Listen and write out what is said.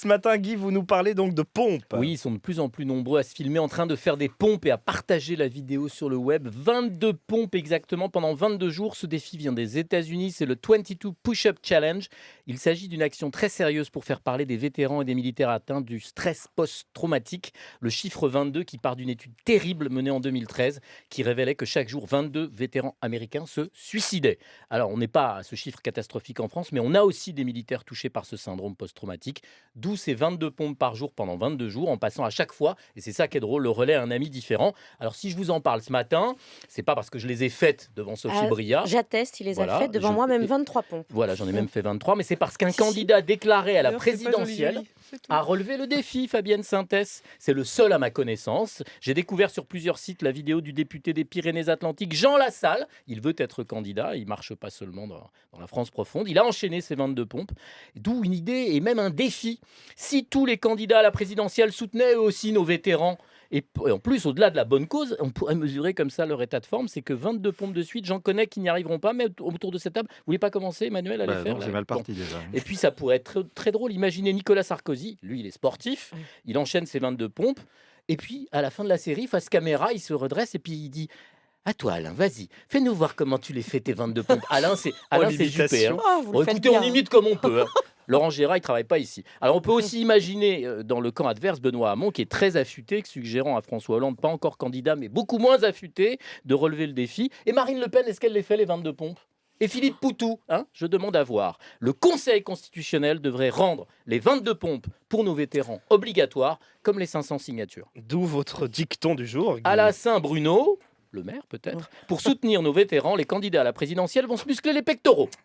Ce matin, Guy, vous nous parlez donc de pompes. Oui, ils sont de plus en plus nombreux à se filmer en train de faire des pompes et à partager la vidéo sur le web. 22 pompes exactement pendant 22 jours. Ce défi vient des États-Unis, c'est le 22 Push-Up Challenge. Il s'agit d'une action très sérieuse pour faire parler des vétérans et des militaires atteints du stress post-traumatique. Le chiffre 22 qui part d'une étude terrible menée en 2013 qui révélait que chaque jour, 22 vétérans américains se suicidaient. Alors, on n'est pas à ce chiffre catastrophique en France, mais on a aussi des militaires touchés par ce syndrome post-traumatique. D'où ces 22 pompes par jour pendant 22 jours, en passant à chaque fois, et c'est ça qui est drôle, le relais à un ami différent. Alors, si je vous en parle ce matin, c'est pas parce que je les ai faites devant Sophie Bria. J'atteste, il les a Voilà, faites devant moi, même 23 pompes. Voilà, j'en ai même fait 23, mais c'est parce qu'un candidat déclaré à la D'ailleurs, c'est pas joli, présidentielle joli, c'est tout. a relevé le défi, Fabienne Sintès. C'est le seul à ma connaissance. J'ai découvert sur plusieurs sites la vidéo du député des Pyrénées-Atlantiques, Jean Lassalle. Il veut être candidat, il marche pas seulement dans la France profonde. Il a enchaîné ses 22 pompes, d'où une idée et même un défi. Si tous les candidats à la présidentielle soutenaient eux aussi nos vétérans, et en plus, au-delà de la bonne cause, on pourrait mesurer comme ça leur état de forme. C'est que 22 pompes de suite, j'en connais qui n'y arriveront pas, mais autour de cette table, vous voulez pas commencer, Emmanuel, à les faire Non, là c'est mal Bon. parti déjà. Et puis ça pourrait être très drôle. Imaginez Nicolas Sarkozy, lui il est sportif, il enchaîne ses 22 pompes, et puis à la fin de la série, face caméra, il se redresse et puis il dit: à toi Alain, vas-y, fais-nous voir comment tu les fais tes 22 pompes. Alain c'est Juppé. Hein. Oh, vous Bon, le faites écoutez, bien. on imite comme on peut. Hein. Laurent Gérard, il travaille pas ici. Alors on peut aussi imaginer dans le camp adverse Benoît Hamon qui est très affûté, suggérant à François Hollande, pas encore candidat, mais beaucoup moins affûté, de relever le défi. Et Marine Le Pen, est-ce qu'elle les fait les 22 pompes? Et Philippe Poutou, je demande à voir. Le Conseil constitutionnel devrait rendre les 22 pompes pour nos vétérans obligatoires, comme les 500 signatures. D'où votre dicton du jour, Guy. À la Saint-Bruno, le maire peut-être, pour soutenir nos vétérans, les candidats à la présidentielle vont se muscler les pectoraux.